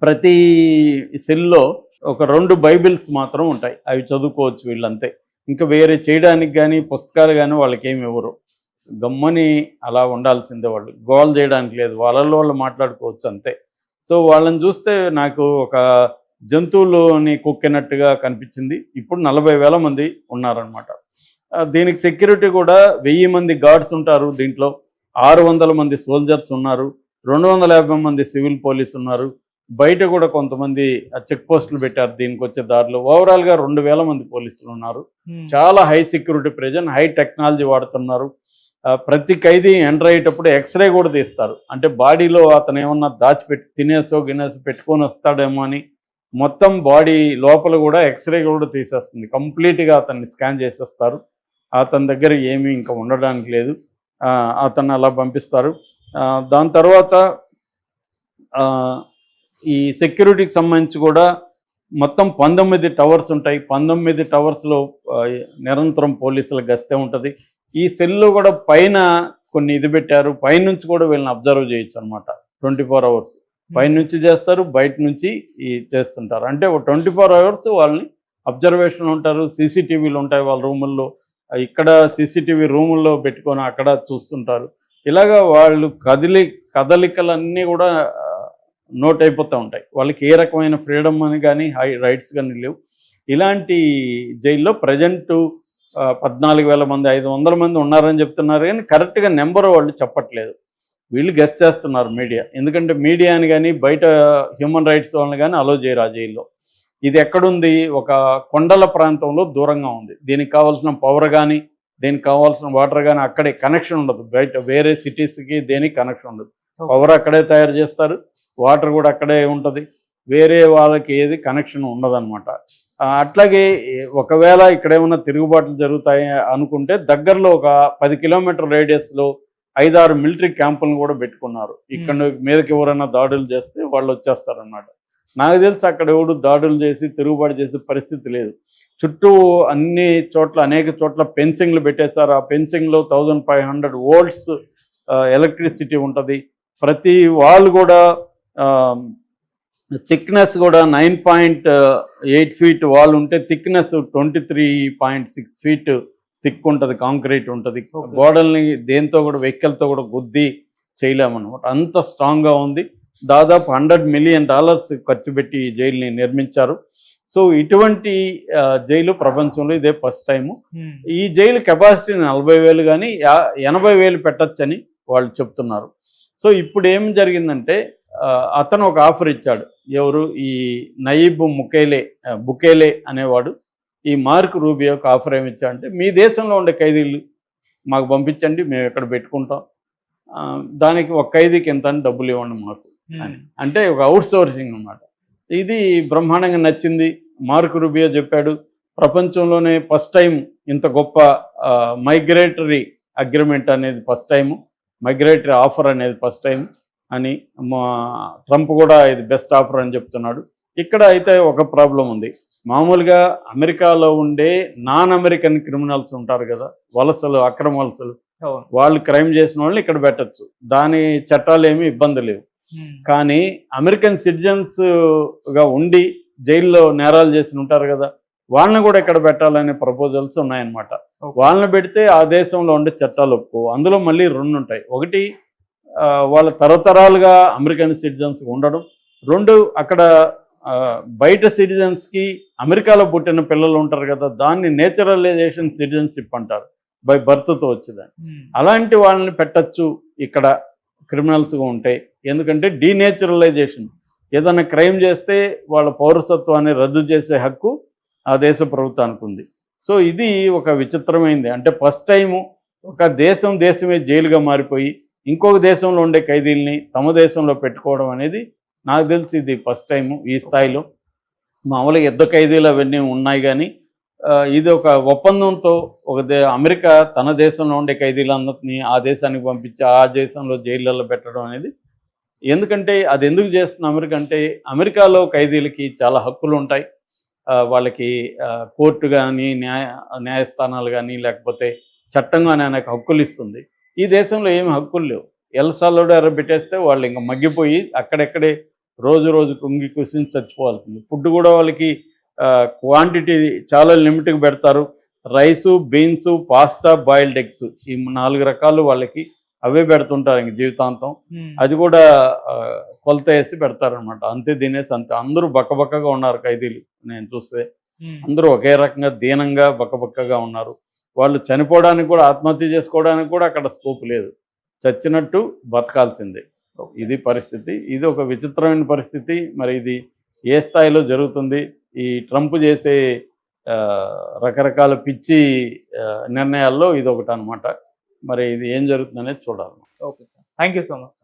ప్రతి సెల్‌లో ఒక 2 బైబిల్స్ మాత్రం ఉంటాయి. అవి చదువుకోవచ్చు వీళ్ళంతే. ఇంకా వేరే చేయడానికి గానీ, పుస్తకాలు గానీ వాళ్ళకేమి ఇవ్వరు. గమ్ముని అలా ఉండాల్సిందే వాళ్ళు. గోల చేయడానికి లేదు. వాళ్ళలో వాళ్ళు మాట్లాడుకోవచ్చు అంతే. సో, వాళ్ళని చూస్తే నాకు ఒక జంతువులోని కుక్కినట్టుగా కనిపించింది. ఇప్పుడు 40,000 మంది ఉన్నారనమాట. దీనికి సెక్యూరిటీ కూడా 1000 మంది గార్డ్స్ ఉంటారు దీంట్లో. 600 మంది సోల్జర్స్ ఉన్నారు. 250 మంది సివిల్ పోలీస్ ఉన్నారు. బయట కూడా కొంతమంది చెక్ పోస్టులు పెట్టారు దీనికొచ్చే దారిలో. ఓవరాల్‌గా 2000 మంది పోలీసులు ఉన్నారు. చాలా high security present, high technology వాడుతున్నారు. ప్రతి ఖైదీ ఎంటర్ అయ్యేటప్పుడు ఎక్స్‌రే కూడా తీస్తారు. అంటే బాడీలో అతను ఏమన్నా దాచిపెట్టి తినేసో గినేసో పెట్టుకొని వస్తాడేమో అని మొత్తం బాడీ లోపల కూడా ఎక్స్‌రే కూడా తీసేస్తుంది. కంప్లీట్‌గా అతన్ని స్కాన్ చేసేస్తారు. అతని దగ్గర ఏమీ ఇంకా ఉండడానికి లేదు. అతన్ని అలా పంపిస్తారు. దాని తర్వాత ఈ సెక్యూరిటీకి సంబంధించి కూడా మొత్తం 19 టవర్స్ ఉంటాయి. 19 టవర్స్‌లో నిరంతరం పోలీసుల గస్తే ఉంటుంది. ఈ సెల్‌లో కూడా పైన కొన్ని ఇది పెట్టారు. పైనుంచి కూడా వీళ్ళని అబ్జర్వ్ చేయొచ్చు అనమాట. 24 అవర్స్ పైనుంచి చేస్తారు, బయట నుంచి చేస్తుంటారు. అంటే ఒక 24 అవర్స్ వాళ్ళని అబ్జర్వేషన్ ఉంటారు. సీసీటీవీలు ఉంటాయి వాళ్ళ రూముల్లో. ఇక్కడ సీసీటీవీ రూముల్లో పెట్టుకొని అక్కడ చూస్తుంటారు. ఇలాగా వాళ్ళు కదలికలన్నీ కూడా నోట్ అయిపోతూ ఉంటాయి. వాళ్ళకి ఏ రకమైన ఫ్రీడమ్ అని కానీ రైట్స్ కానీ లేవు. ఇలాంటి జైల్లో ప్రజెంటు 14,000 మంది 500 మంది ఉన్నారని చెప్తున్నారు, కానీ కరెక్ట్గా నెంబర్ వాళ్ళు చెప్పట్లేదు. వీళ్ళు గెస్ చేస్తున్నారు మీడియా. ఎందుకంటే మీడియాని కానీ బయట హ్యూమన్ రైట్స్ వాళ్ళని కానీ అలో చేయరు ఆ జైల్లో. ఇది ఎక్కడుంది? ఒక కొండల ప్రాంతంలో దూరంగా ఉంది. దీనికి కావాల్సిన పవర్ కానీ, దీనికి కావాల్సిన వాటర్ కానీ అక్కడే కనెక్షన్ ఉండదు. బయట వేరే సిటీస్కి దేనికి కనెక్షన్ ఉండదు. పవర్ అక్కడే తయారు చేస్తారు, వాటర్ కూడా అక్కడే ఉంటుంది. వేరే వాళ్ళకి ఏది కనెక్షన్ ఉండదన్నమాట. అట్లాగే ఒకవేళ ఇక్కడ ఏమన్నా తిరుగుబాట్లు జరుగుతాయి అనుకుంటే దగ్గరలో ఒక 10 కిలోమీటర్ రేడియస్లో 5-6 మిలిటరీ క్యాంపులను కూడా పెట్టుకున్నారు. ఇక్కడ మీదకి ఎవరైనా దాడులు చేస్తే వాళ్ళు వచ్చేస్తారన్నమాట. నాకు తెలిసి అక్కడ ఎవడు దాడులు చేసి తిరుగుబాటు చేసే పరిస్థితి లేదు. చుట్టూ అన్ని చోట్ల అనేక చోట్ల ఫెన్సింగ్లు పెట్టేశారు. ఆ ఫెన్సింగ్లో 1500 వోల్ట్స్ ఎలక్ట్రిసిటీ ఉంటుంది. ప్రతి వాల్ కూడా థిక్నెస్ కూడా 9.8 ఫీట్ వాల్ ఉంటే థిక్నెస్ 23.6 ఫీట్ థిక్ ఉంటుంది, కాంక్రీట్ ఉంటుంది. గోడల్ని దేంతో కూడా వెహికల్తో కూడా గుద్ది చేయలేమన్నమాట. అంత స్ట్రాంగ్గా ఉంది. దాదాపు $100 మిలియన్ ఖర్చు పెట్టి ఈ జైలుని నిర్మించారు. సో ఇటువంటి జైలు ప్రపంచంలో ఇదే ఫస్ట్ టైము. ఈ జైలు కెపాసిటీ 40,000 కానీ 80,000 పెట్టచ్చని వాళ్ళు చెప్తున్నారు. సో ఇప్పుడు ఏం జరిగిందంటే అతను ఒక ఆఫర్ ఇచ్చాడు. ఎవరు? ఈ నయీబ్ బుకేలే అనేవాడు ఈ మార్క్ రూబియోకి ఆఫర్ ఏమి ఇచ్చాడంటే, మీ దేశంలో ఉండే ఖైదీలు మాకు పంపించండి, మేము ఇక్కడ పెట్టుకుంటాం, దానికి ఒక ఖైదీకి ఎంత అని డబ్బులు ఇవ్వండి మాకు అని. అంటే ఒక అవుట్ సోర్సింగ్ అన్నమాట. ఇది బ్రహ్మాండంగా నచ్చింది. మార్క్ రూబియో చెప్పాడు, ప్రపంచంలోనే ఫస్ట్ టైం ఇంత గొప్ప మైగ్రేటరీ అగ్రిమెంట్ అనేది ఫస్ట్ టైము, మైగ్రేటరీ ఆఫర్ అనేది ఫస్ట్ టైం అని. ట్రంప్ కూడా ఇది బెస్ట్ ఆఫర్ అని చెప్తున్నాడు. ఇక్కడ అయితే ఒక ప్రాబ్లం ఉంది. మామూలుగా అమెరికాలో ఉండే నాన్ అమెరికన్ క్రిమినల్స్ ఉంటారు కదా, వలసలు, అక్రమ వలసలు, వాళ్ళు క్రైమ్ చేసిన వాళ్ళని ఇక్కడ పెట్టచ్చు. దాని చట్టాలు ఏమీ ఇబ్బంది లేవు. కానీ అమెరికన్ సిటిజన్స్గా ఉండి జైల్లో నేరాలు చేసి ఉంటారు కదా, వాళ్ళని కూడా ఇక్కడ పెట్టాలనే ప్రపోజల్స్ ఉన్నాయన్నమాట. వాళ్ళని పెడితే ఆ దేశంలో ఉండే చట్టాలు ఒప్పుకో. అందులో మళ్ళీ 2 ఉంటాయి. ఒకటి, వాళ్ళ తరతరాలుగా అమెరికన్ సిటిజన్స్గా ఉండడం. 2, అక్కడ బయట సిటిజన్స్కి అమెరికాలో పుట్టిన పిల్లలు ఉంటారు కదా, దాన్ని నేచురలైజేషన్ సిటిజన్షిప్ అంటారు, బై బర్త్తో వచ్చేదాన్ని. అలాంటి వాళ్ళని పెట్టచ్చు ఇక్కడ క్రిమినల్స్గా ఉంటే. ఎందుకంటే డీనేచురలైజేషన్, ఏదైనా క్రైమ్ చేస్తే వాళ్ళ పౌరసత్వాన్ని రద్దు చేసే హక్కు ఆ దేశ ప్రభుత్వానికి ఉంది. సో ఇది ఒక విచిత్రమైంది. అంటే ఫస్ట్ టైము ఒక దేశమే జైలుగా మారిపోయి ఇంకొక దేశంలో ఉండే ఖైదీల్ని తమ దేశంలో పెట్టుకోవడం అనేది నాకు తెలిసి ఇది ఫస్ట్ టైము ఈ స్థాయిలో. మామూలుగా యుద్ధ ఖైదీలు అవన్నీ ఉన్నాయి, కానీ ఇది ఒక ఒప్పందంతో అమెరికా తన దేశంలో ఉండే ఖైదీలందరినీ ఆ దేశానికి పంపించి ఆ దేశంలో జైళ్ళల్లో పెట్టడం అనేది. ఎందుకంటే అది ఎందుకు చేస్తుంది అమెరికా అంటే, అమెరికాలో ఖైదీలకి చాలా హక్కులు ఉంటాయి. వాళ్ళకి కోర్టు కానీ న్యాయస్థానాలు కానీ లేకపోతే చట్టం కానీ అనేక హక్కులు ఇస్తుంది. ఈ దేశంలో ఏమి హక్కులు లేవు. ఎల్ సాల్వడార్ పెట్టేస్తే వాళ్ళు ఇంకా మగ్గిపోయి అక్కడెక్కడే రోజు రోజు కుంగి కుసించి చచ్చిపోవాల్సింది. ఫుడ్ కూడా వాళ్ళకి క్వాంటిటీ చాలా లిమిట్గా పెడతారు. Rice, beans, pasta, boiled eggs ఈ 4 రకాలు వాళ్ళకి అవే పెడుతుంటారు ఇంక జీవితాంతం. అది కూడా కొలత వేసి పెడతారనమాట. అంతే తినేసి అంతే. అందరూ బక్కబక్కగా ఉన్నారు ఖైదీలు నేను చూస్తే. అందరూ ఒకే రకంగా దీనంగా బక్కబక్కగా ఉన్నారు. వాళ్ళు చనిపోవడానికి కూడా, ఆత్మహత్య చేసుకోవడానికి కూడా అక్కడ స్కోప్ లేదు. చచ్చినట్టు బతకాల్సిందే. ఇది పరిస్థితి. ఇది ఒక విచిత్రమైన పరిస్థితి. మరి ఇది ఏ స్థాయిలో జరుగుతుంది? ఈ ట్రంప్ చేసే రకరకాల పిచ్చి నిర్ణయాల్లో ఇది ఒకటి అనమాట. మరి ఇది ఏం జరుగుతుందనేది చూడాలి. Okay sir, thank you so much.